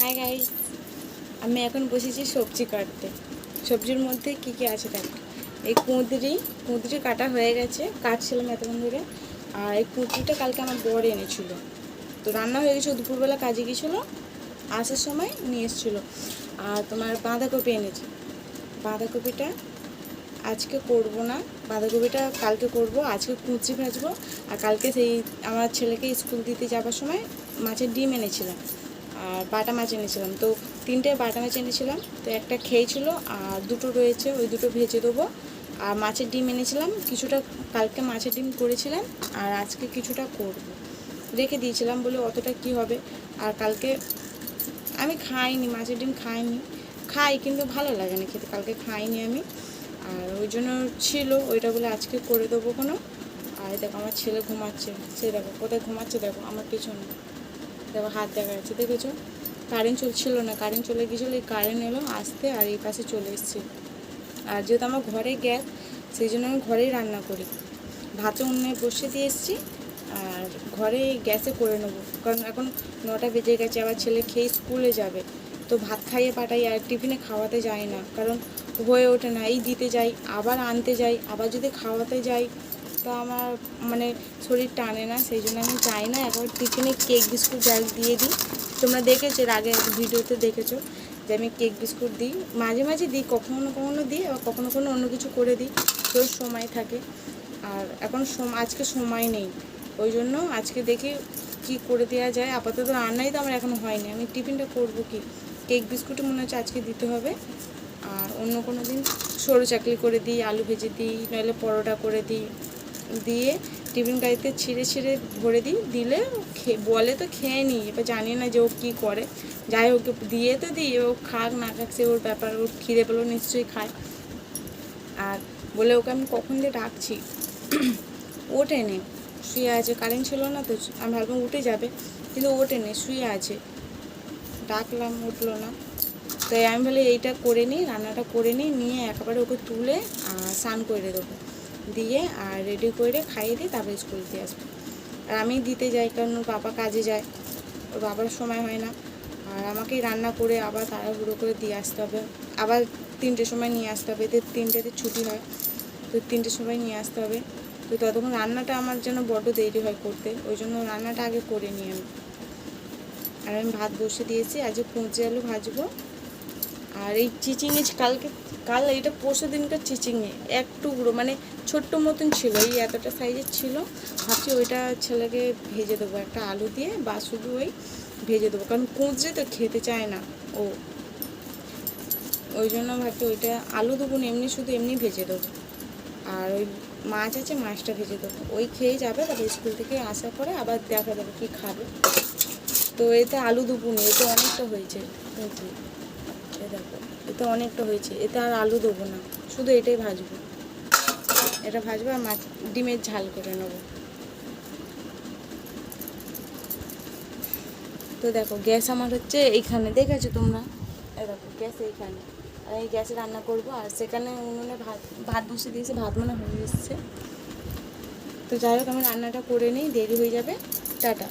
Hi guys, আমি এখন বসেছি সবজি কাটতে। সবজির মধ্যে কি কি আছে দেখো। এই কুঁদরি কাটা হয়ে গেছে, কাটছিলাম এতক্ষণ ধরে। আর এই কুঁদরিটা কালকে আমার বর এনেছিল, তো রান্না হয়ে গেছিলো। দুপুরবেলা কাজে গিয়েছিলো, আসার সময় নিয়ে এসেছিলো। আর তোমার বাঁধাকপি এনেছে। বাঁধাকপিটা আজকে করব না, বাঁধাকপিটা কালকে করব। আজকে কুঁদরি ভাজবো। আর কালকে সেই আমার ছেলেকে স্কুল দিতে যাওয়ার সময় মাছের ডিম এনেছিলাম আর বাটা মাছ এনেছিলাম। তো 3টে বাটা মাছ এনেছিলাম, তো একটা খেয়েছিল আর 2টো রয়েছে, ওই 2টো ভেজে দেবো। আর মাছের ডিম এনেছিলাম কিছুটা, কালকে মাছের ডিম করেছিলাম আর আজকে কিছুটা করব। রেখে দিয়েছিলাম বলে অতটা কি হবে। আর কালকে আমি খাইনি, মাছের ডিম খাইনি, খাই কিন্তু ভালো লাগে না খেতে। কালকে খাইনি আমি, আর ওই জন্য ছিল ওইটা বলে আজকে করে দেবো কোনো। আর দেখো আমার ছেলে ঘুমাচ্ছে, সে দেখো কোথায় ঘুমাচ্ছে, দেখো আমার পেছনে দেখো হাত দেখা যাচ্ছে, দেখেছো? কারেন্ট চলছিল না, কারেন্ট চলে গিয়েছিলো, এই কারেন্ট এলো আসতে আর এই পাশে চলে এসেছি। আর যেহেতু আমার ঘরে গ্যাস, সেই জন্য আমি ঘরেই রান্না করি। ভাতে উনুনে বসে দিয়ে এসেছি আর ঘরে গ্যাসে করে নেবো, কারণ এখন 9টা বেজে গেছে। আবার ছেলে খেয়ে স্কুলে যাবে, তো ভাত খাইয়ে পাঠাই আর টিফিনে খাওয়াতে যাই না, কারণ হয়ে ওঠে না। এই দিতে যাই, আবার আনতে যাই, আবার যদি খাওয়াতে যাই তো আমার মানে শরীর টানে না, সেই জন্য আমি চাই না। একবার টিফিনে কেক বিস্কুট যাই দিয়ে দিই। তোমরা দেখেছো এর আগে ভিডিওতে দেখেছো যে আমি কেক বিস্কুট দিই, মাঝে মাঝে দিই, কখনো কখনো দিই, আবার কখনো কখনো অন্য কিছু করে দিই, তোর সময় থাকে। আর এখন আজকে সময় নেই, ওই জন্য আজকে দেখি কি করে দেওয়া যায়। আপাতত রান্নাই তো আমার এখনও হয়নি, আমি টিফিনটা করবো কি। কেক বিস্কুটও মনে হচ্ছে আজকে দিতে হবে। আর অন্য কোনো দিন সরু চাকলি করে দিই, আলু ভেজে দিই, নইলে পরোটা করে দিই, দিয়ে টিফিন গাড়িতে ছিঁড়ে ছিঁড়ে ভরে দিই। দিলে বলে তো খেয়ে নিই, এবার জানি না যে ও কী করে। যাই হোক দিয়ে তো দিই, ও খাক না খাক সে ওর ব্যাপার, ওর খিদে পেলেও নিশ্চয়ই খায়। আর বলে ওকে আমি কখন দিয়ে ডাকছি, ওঠেনি, শুয়ে আছে। কারেন্ট ছিল না তো, আমি ভাবলাম উঠে যাবে, কিন্তু ওঠেনি, শুয়ে আছে। ডাকলাম উঠলো না, তাই আমি বলি এইটা করে নিই, রান্নাটা করে নিই, নিয়ে একেবারে ওকে তুলে স্নান করে দেবো, দিয়ে আর রেডি করে খাইয়ে দিই, তারপরে স্কুল দিয়ে আসবো। আর আমি দিতে যাই, কারণ ওর বাবা কাজে যায়, ওর বাবার সময় হয় না। আর আমাকেই রান্না করে আবার তাড়াহুড়ো করে দিয়ে আসতে হবে, আবার 3টের সময় নিয়ে আসতে হবে। এদের 3টেতে ছুটি হয়, তো 3টের সময় নিয়ে আসতে হবে। তো ততক্ষণ রান্নাটা আমার যেন বড্ড দেরি হয় করতে, ওই জন্য রান্নাটা আগে করে নিই আমি। আর আমি ভাত বসে দিয়েছি, আজকে কুঁচি আলু ভাজবো। আর এই চিচিঙে কাল এইটা পরশু দিনকার চিচিঙে এক টুকরো মানে ছোট্ট মতন ছিল, এই এতটা সাইজের ছিল। ভাবছি ওইটা ছেলেকে ভেজে দেবো একটা আলু দিয়ে, বা শুধু ওই ভেজে দেবো, কারণ কুঁচড়ে তো খেতে চায় না ও, ওই জন্য ভাবছি ওইটা আলু দেবো না, এমনি শুধু এমনি ভেজে দেবো। আর ওই মাছ আছে, মাছটা ভেজে দেবো, ওই খেয়ে যাবে। তারপর স্কুল থেকে আসার পরে আবার দেখা যাবে কী খাবে। তো এতে আলু দেবো না, এতে অনেকটা হয়েছে কুঁচড়ে, দেখো এতে অনেকটা হয়েছে, এতে আর আলু দেবো না, শুধু এটাই ভাজবো। এটা ভাজবো আর মাছ ডিমের ঝাল করে নেবো। তো দেখো গ্যাস আমার হচ্ছে এইখানে, দেখেছো তোমরা, এই দেখো গ্যাস এইখানে, আর এই গ্যাসে রান্না করবো। আর সেখানে উনুনে ভাত বসে দিয়েছি, ভাত মনে হয়ে এসছে। তো যাই হোক আমি রান্নাটা করে নিই, দেরি হয়ে যাবে। টাটা।